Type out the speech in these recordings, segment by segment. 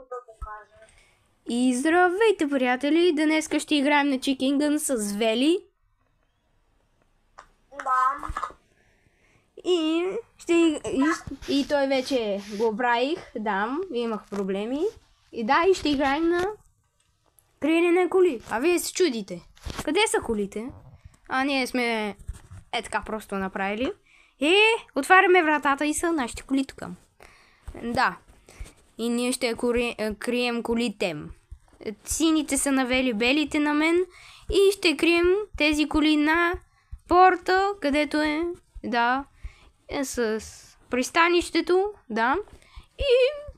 да покажа. И здравейте, приятели! Днес ще играем на Chicken Gun с Вели. Да. И той вече го правих. Да, имах проблеми. И ще играем на криене на коли. А вие се чудите. Къде са колите? А ние сме така просто направили. И отваряме вратата и са нашите коли тук. Да. И ние ще крием колите. Сините са на Вели, белите на мен. И ще крием тези коли на порта, където е, да, с пристанището, да. И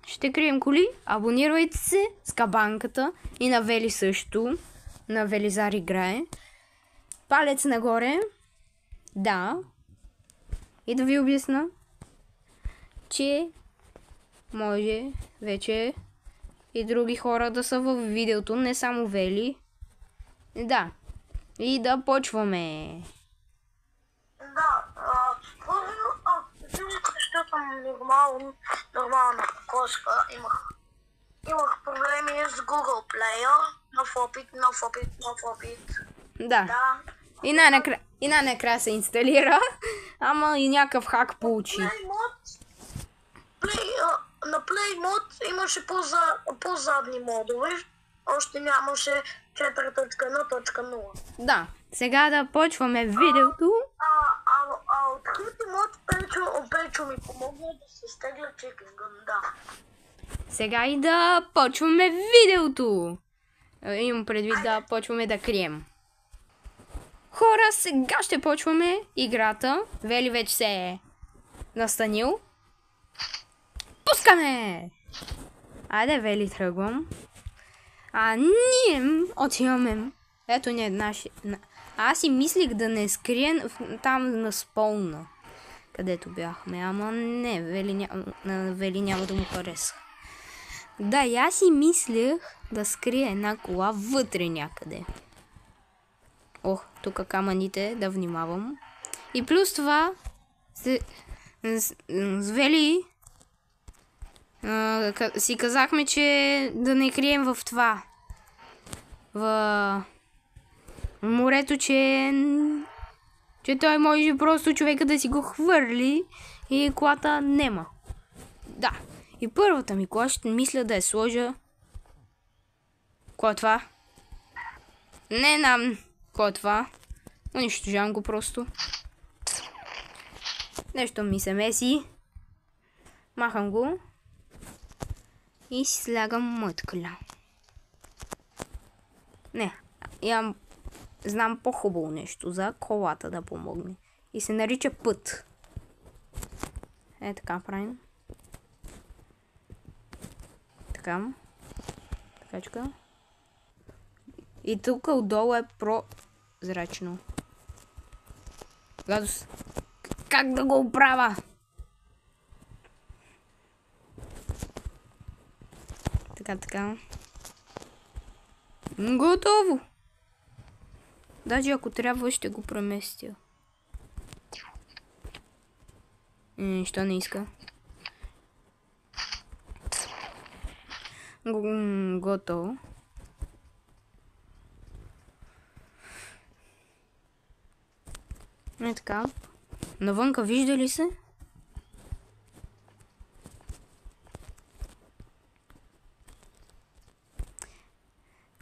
ще крием коли. Абонирайте се с кабанката. И на Вели също. На Велизар играе. Палец нагоре. Да. И да ви обясна, че може вече и други хора да са в видеото, не само Вели. Да. И да почваме. Да, защото съм нормална кошка. Имах проблеми с Google Play. Нов опит. Да. И най-накрая се инсталира, ама и някакъв хак получи. На Play Mod имаше по-задни модове. Още нямаше 4.1.0. Да, сега да почваме видеото. Открити мод Печо ми помогна да се стегля Chicken Gun, да. Сега и да почваме видеото. Имам предвид да почваме да крием. Хора, сега ще почваме играта. Вели вече се е настанил. Пускаме! Айде, Вели, тръгвам. А ние отиваме. Ето не наши. Аз си мислих да не скрия там на спълна, където бяхме. Ама не, на Вели няма да му хареса. Да, и аз си мислех да скрия една кола вътре някъде. Ох, тук камъните, да внимавам. И плюс това с Вели си казахме, че да не крием в това. В морето, че той може просто човека да си го хвърли и колата нема. Да. И първата ми кола ще мисля да я сложа. Кой е това? Не знам кой е това. Унищожавам го просто. Нещо ми се меси. Махам го. И си слягам моята коля. Не. Знам по-хубаво нещо за колата да помогне. И се нарича път. Е, така правим. Така. Такачка. И тук отдолу е прозрачно. Гадос. Как да го оправя? Така. Готово. Даже ако трябва, ще го преместя. Що не иска? Готово. Е така. Навънка вижда ли се?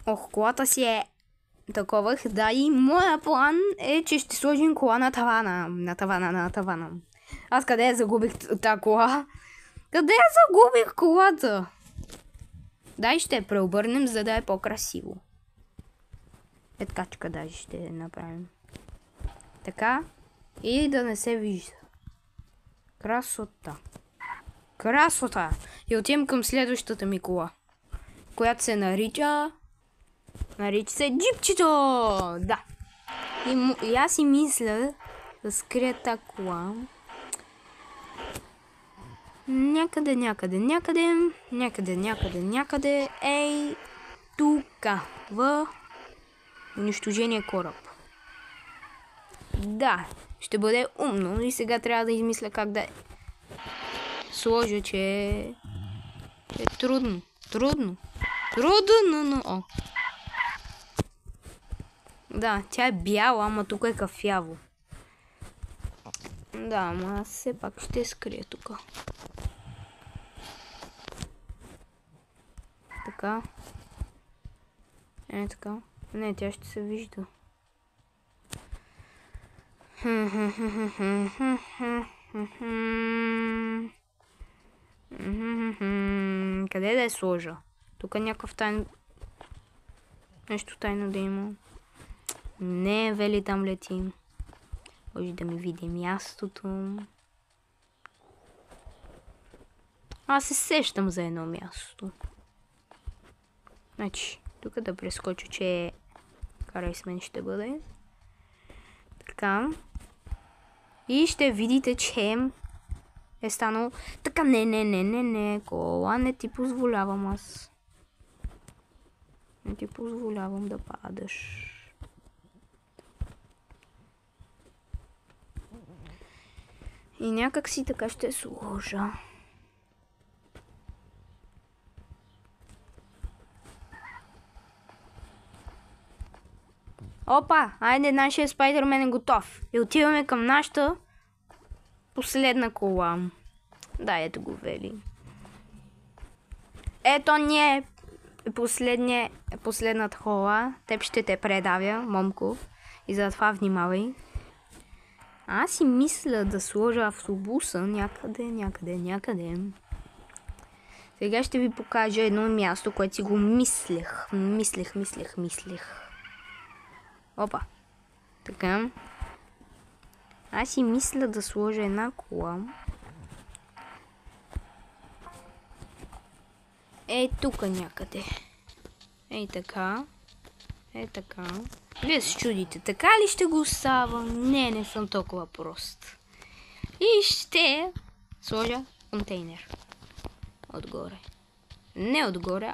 Ох, колата си е таковах. Да, и моя план е, че ще сложим кола на тавана. На тавана. Аз къде я загубих тази кола? Къде я загубих колата? Дай ще я преобърнем, за да е по-красиво. Е така, даже ще я направим. Така. И да не се вижда. Красота! И отивам към следващата ми кола, която се нарича се джипчето! Да. И аз си мисля да скрия тази кола някъде. Ей, тука. В унищожения кораб. Да. Ще бъде умно и сега трябва да измисля как да сложа, че е трудно. Трудно. Трудно, но... О. Да, тя е бяла, ама тук е кафяво. Да, ама аз все пак ще скрия тук. Така. Така. Не, тя ще се вижда. Къде да я сложа? Тук някакъв тайн... Нещо тайно да има. Не, Вели, там летим. Може да ми види мястото. Аз се сещам за едно място. Значи, тук да прескоча, че карай с мен ще бъде. Така. И ще видите, че е станало... Така, не, кола, не ти позволявам аз. Не ти позволявам да падаш. И някак си така ще сложа. Опа, айде, нашия Спайдермен е готов. И отиваме към нашата последна кола. Да, ето го, Вели. Ето ни е последната кола. Теб ще те предавя, момко. И затова внимавай. Аз си мисля да сложа автобуса някъде. Сега ще ви покажа едно място, което си го мислех. Мислех. Опа. Така. Аз си мисля да сложа една кола. Тук някъде. Така. Така. Вие се чудите, така ли ще го оставам? Не съм толкова прост. И ще сложа контейнер. Отгоре. Не отгоре.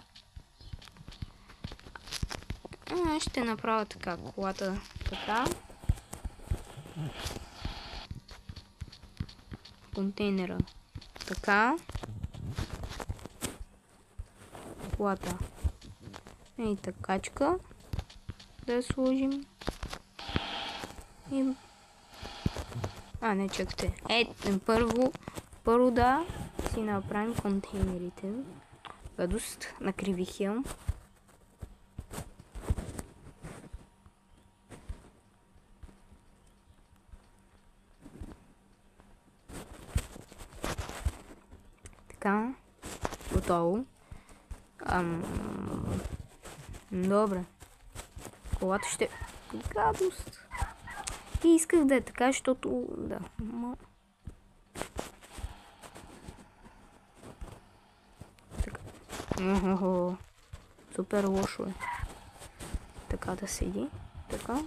Ще направя така, колата така. Контейнера така. Колата. Такачка. Да я сложим. И... не чакайте. Първо да си направим контейнерите. Гадост, накривих я. Така. Готово. Добре. Колата ще... Гадост. И исках да е така, защото... Да. Така. Супер лошо е. Така да седи. Така.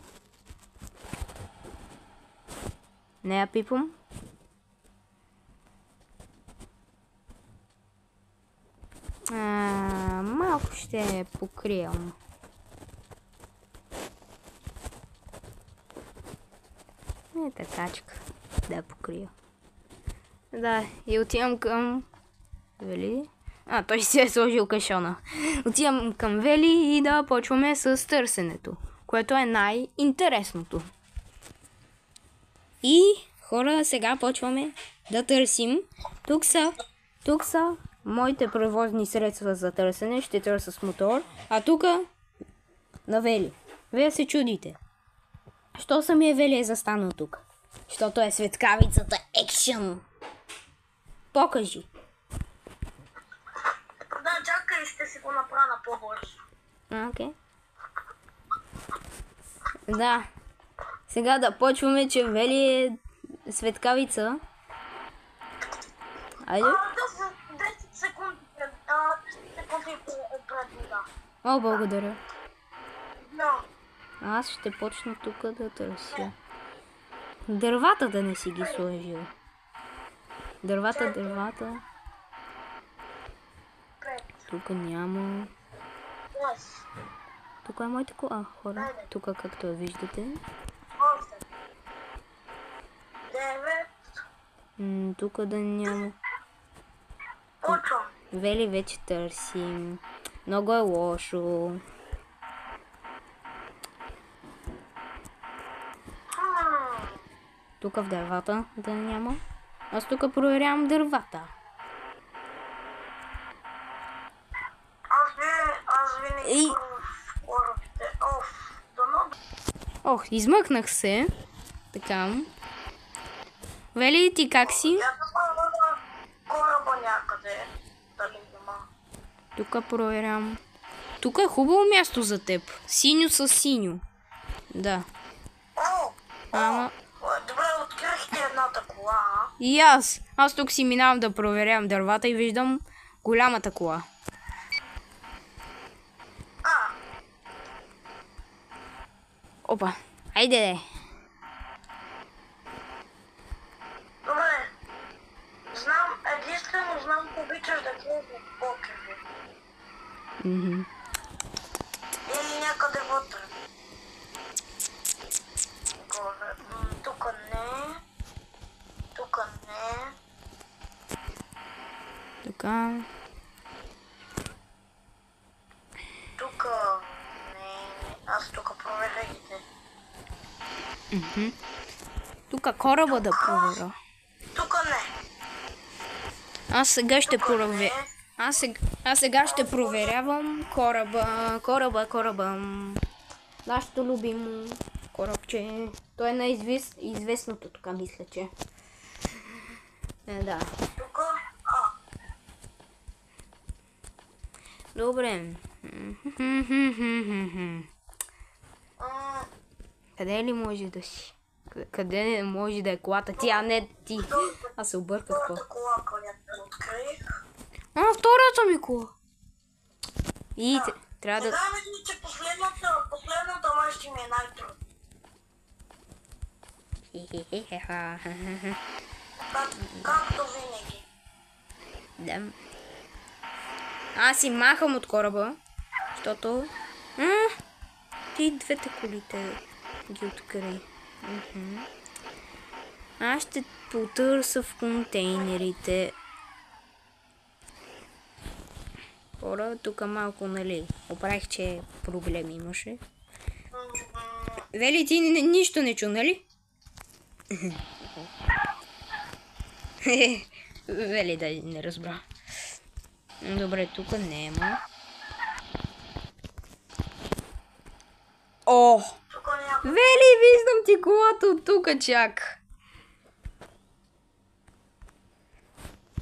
Не я пипам. Малко ще покрием. Такачка. Да покрия. Да, и отивам към Вели. Той си е сложил кашона. Отивам към Вели и да почваме с търсенето, което е най-интересното. И хора, сега почваме да търсим. Тук са моите превозни средства за търсене. Ще търся с мотор. А тук на Вели. Вие се чудите. Що самия Вели е застанал тук? Защото е светкавицата екшън. Покажи. Да, чакай, ще си го направя на по-бързо. Окей. Да. Сега да почваме, че Вели е светкавица. Айде. 10 секунди пред вода. О, благодаря. Да. Аз ще почна тук да търся. Дървата да не си ги сложил. Дървата. Тук няма. Тук е моите кола, хора. Тук както я виждате. 9. Тук да няма. Вели вече търсим. Много е лошо. Тук в дървата да няма. Аз тук проверявам дървата. Аз винаги в корабите. Ох, измъкнах се. Така. Вели, ти как си? Я да кораба някъде. Дали има. Тук проверявам. Тук е хубаво място за теб. Синьо с синьо. Да. Ама... Добре, открихте едната кола, а? И аз. Аз тук си минавам да проверявам дървата и виждам голямата кола. Опа. Айде. Добре. Единствено знам, обичаш да гледаш в покер. Или някъде вътре. Тук не. Тук не. Така. Тук не. Аз тук проверихте. Тук кораба да проверя. Тук не. Аз сега ще проверя. Аз сега ще проверявам кораба. Нашето любимо корабче. Той е на известното тук, мисля, че. Да. Тук. Добре. Къде ли може да си? Къде може да е колата? Тя не ти. Аз се обърках. Втората кола, която открих. Втората ми кола. И трябва да... Сега мисля, че последната май ще ми е най-трудна. Както винаги. Да. Аз си махам от кораба, защото... Ти двете колите ги открий. Аз ще потърся в контейнерите. Хора, тук малко, нали, оправих, че проблем имаше. Вели, ти нищо не чу, нали? Вели, да не разбра. Добре, тук няма. О! Вели, виждам ти колата от тук чак.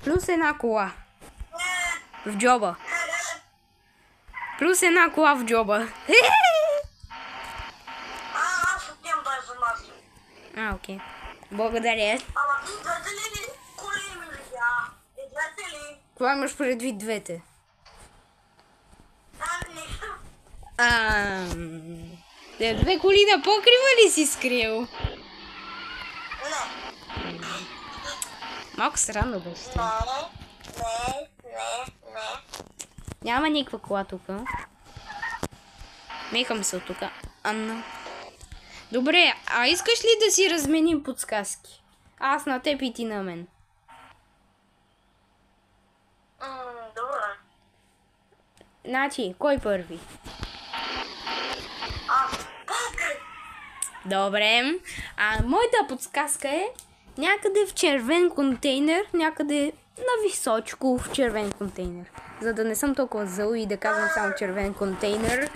Плюс една кола. В джоба. Плюс една кола в джоба. Аз отивам да я замазя. Окей. Благодаря. Ама ти двете ли коли ми видя? Двете ли? Това имаш предвид двете. Нищо. Две коли на покрива ли си скрил? Не. Малко странно беше. Не. Няма никаква кола тук. Мехам се от тук. Анна. Добре, а искаш ли да си разменим подсказки? Аз на теб и ти на мен. Добре. Значи, кой първи? Добре. Моята подсказка е някъде в червен контейнер, някъде на височко в червен контейнер. За да не съм толкова зъл и да казвам само червен контейнер.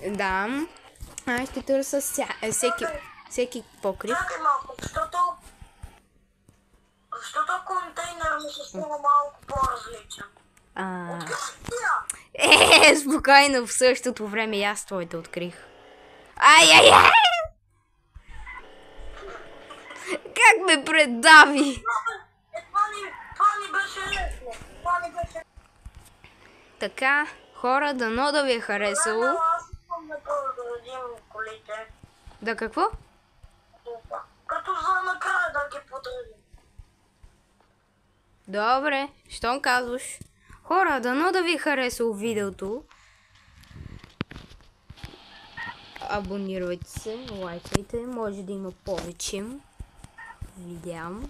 Да. Аз ще търся всеки покрив. Чакай малко, защото контейнер ми се струва малко по-различен. Спокойно, в същото време и аз твоите открих. Ай! Как ме предави? Това ни беше лесно. Така, хора, дано да ви е харесало. Аз искам да продължим колите. Да какво? Като за накрая да ги подредим. Добре, щом казваш. Хора, дано да ви е харесало видеото. Абонирайте се, лайкайте, може да има повече. Видеам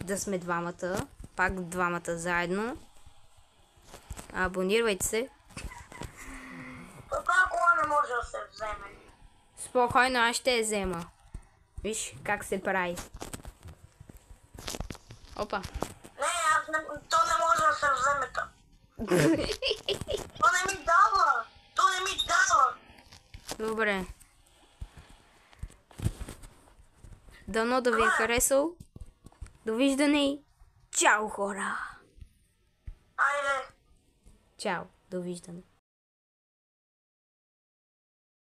да сме двамата, пак двамата заедно. Абонирайте се. Така кола не може да се вземе. Спокойно, аз ще я взема. Виж как се прави. Опа. Не, то не може да се вземе. То не ми дава. То не ми дава. Добре. Дано да ви е харесал. Довиждане. Чао, хора. Айде. Чао. Довиждане.